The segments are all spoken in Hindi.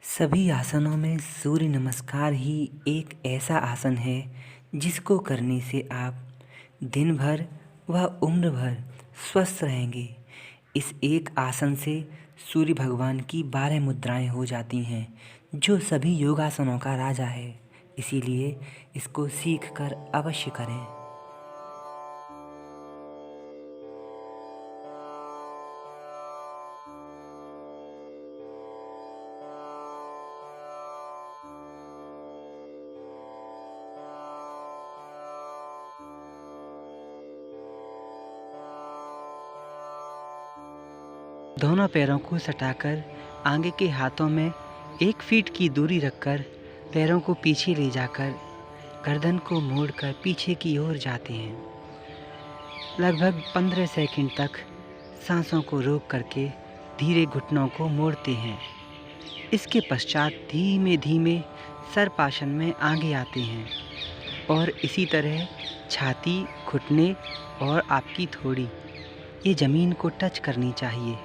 सभी आसनों में सूर्य नमस्कार ही एक ऐसा आसन है जिसको करने से आप दिन भर व उम्र भर स्वस्थ रहेंगे। इस एक आसन से सूर्य भगवान की 12 मुद्राएं हो जाती हैं जो सभी योगासनों का राजा है। इसीलिए इसको सीख कर अवश्य करें। दोनों पैरों को सटाकर आगे के हाथों में 1 फीट की दूरी रखकर पैरों को पीछे ले जाकर गर्दन को मोड़कर पीछे की ओर जाते हैं। लगभग 15 सेकंड तक सांसों को रोक करके धीरे घुटनों को मोड़ते हैं। इसके पश्चात धीमे धीमे सर्पासन में आगे आते हैं और इसी तरह छाती, घुटने और आपकी थोड़ी ये ज़मीन को टच करनी चाहिए।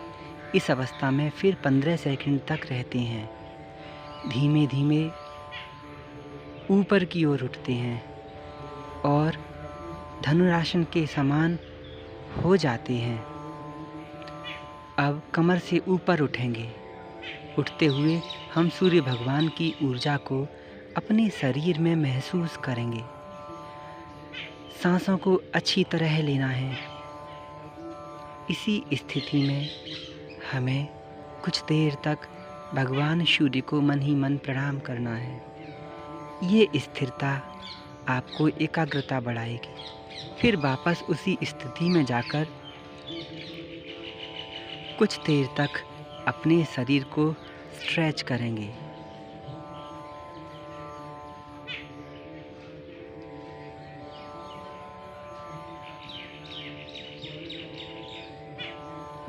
इस अवस्था में फिर 15 सेकंड तक रहते हैं। धीमे धीमे ऊपर की ओर उठते हैं और धनुरासन के समान हो जाते हैं। अब कमर से ऊपर उठेंगे। उठते हुए हम सूर्य भगवान की ऊर्जा को अपने शरीर में महसूस करेंगे। सांसों को अच्छी तरह लेना है। इसी स्थिति में हमें कुछ देर तक भगवान सूर्य को मन ही मन प्रणाम करना है। ये स्थिरता आपको एकाग्रता बढ़ाएगी। फिर वापस उसी स्थिति में जाकर कुछ देर तक अपने शरीर को स्ट्रेच करेंगे।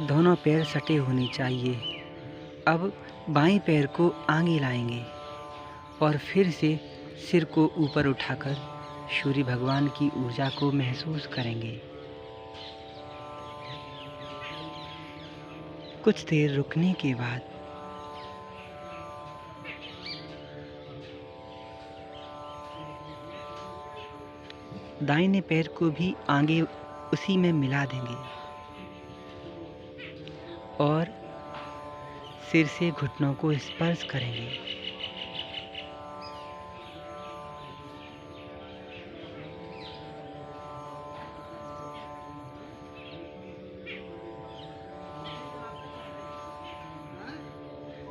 दोनों पैर सटे होने चाहिए। अब बाएं पैर को आगे लाएंगे और फिर से सिर को ऊपर उठाकर सूर्य भगवान की ऊर्जा को महसूस करेंगे। कुछ देर रुकने के बाद दाहिने पैर को भी आगे उसी में मिला देंगे और सिर से घुटनों को स्पर्श करेंगे।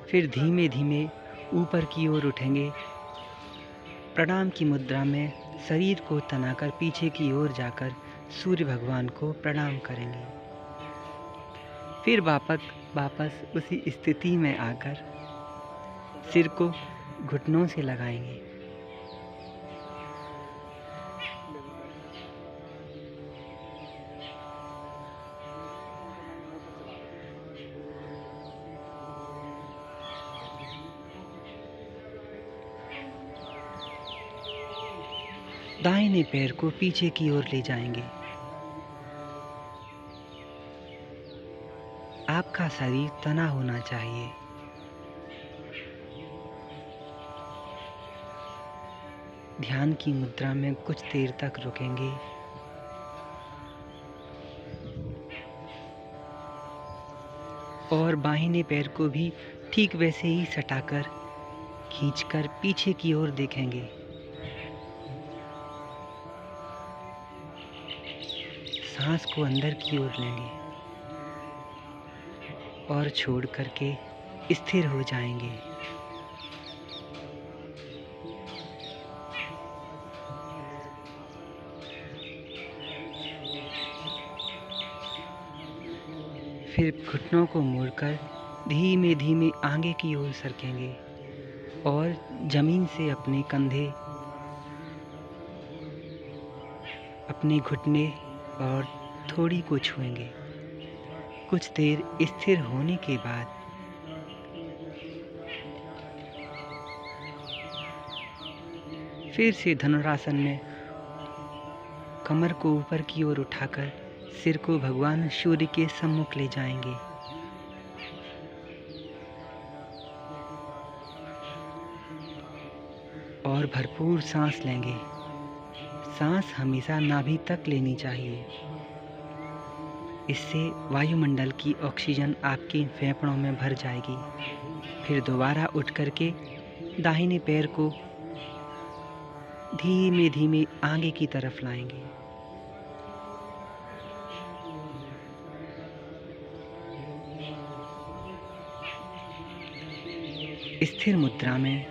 फिर धीमे धीमे ऊपर की ओर उठेंगे। प्रणाम की मुद्रा में शरीर को तनाकर पीछे की ओर जाकर सूर्य भगवान को प्रणाम करेंगे। फिर वापस उसी स्थिति में आकर सिर को घुटनों से लगाएंगे। दाहिने पैर को पीछे की ओर ले जाएंगे। आपका शरीर तना होना चाहिए। ध्यान की मुद्रा में कुछ देर तक रुकेंगे। और बाहिने पैर को भी ठीक वैसे ही सटाकर खींचकर पीछे की ओर देखेंगे। सांस को अंदर की ओर लेंगे और छोड़ करके स्थिर हो जाएंगे। फिर घुटनों को मोड़कर धीमे धीमे आगे की ओर सरकेंगे और जमीन से अपने कंधे, अपने घुटने और थोड़ी को छुएंगे। कुछ देर स्थिर होने के बाद फिर से धनुरासन में कमर को ऊपर की ओर उठाकर सिर को भगवान सूर्य के सम्मुख ले जाएंगे। और भरपूर सांस लेंगे। सांस हमेशा नाभि तक लेनी चाहिए। इससे वायुमंडल की ऑक्सीजन आपके फेफड़ों में भर जाएगी। फिर दोबारा उठ करके दाहिने पैर को धीमे धीमे आगे की तरफ लाएंगे। स्थिर मुद्रा में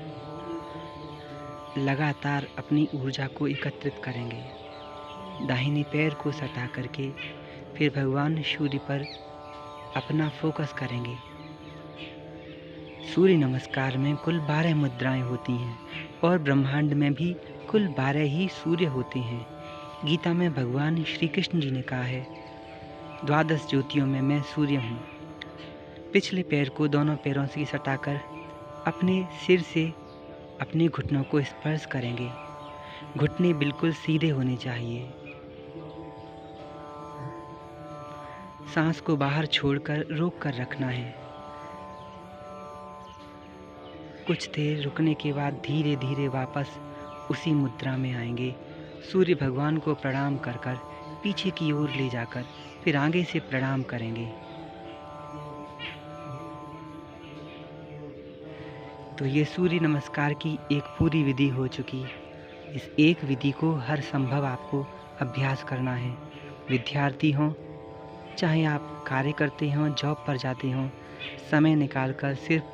लगातार अपनी ऊर्जा को एकत्रित करेंगे। दाहिने पैर को सटा करके फिर भगवान सूर्य पर अपना फोकस करेंगे। सूर्य नमस्कार में कुल 12 मुद्राएं होती हैं और ब्रह्मांड में भी कुल 12 ही सूर्य होते हैं। गीता में भगवान श्री कृष्ण जी ने कहा है, 12 ज्योतियों में मैं सूर्य हूँ। पिछले पैर को दोनों पैरों से सटाकर अपने सिर से अपने घुटनों को स्पर्श करेंगे। घुटने बिल्कुल सीधे होने चाहिए। सांस को बाहर छोड़कर रोक कर रखना है। कुछ देर रुकने के बाद धीरे धीरे वापस उसी मुद्रा में आएंगे। सूर्य भगवान को प्रणाम कर कर पीछे की ओर ले जाकर फिर आगे से प्रणाम करेंगे। तो ये सूर्य नमस्कार की एक पूरी विधि हो चुकी। इस एक विधि को हर संभव आपको अभ्यास करना है। विद्यार्थी हों, चाहे आप कार्य करते हों, जॉब पर जाते हों, समय निकालकर सिर्फ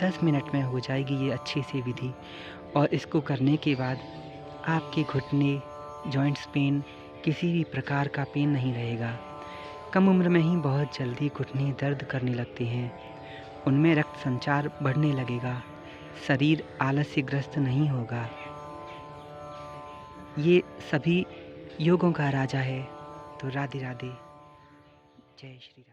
10 मिनट में हो जाएगी ये अच्छी सी विधि। और इसको करने के बाद आपके घुटने, जॉइंट्स पेन, किसी भी प्रकार का पेन नहीं रहेगा। कम उम्र में ही बहुत जल्दी घुटने दर्द करने लगते हैं। उनमें रक्त संचार बढ़ने लगेगा। शरीर आलस्यग्रस्त नहीं होगा। ये सभी योगों का राजा है। तो राधे राधे, जय श्री राम।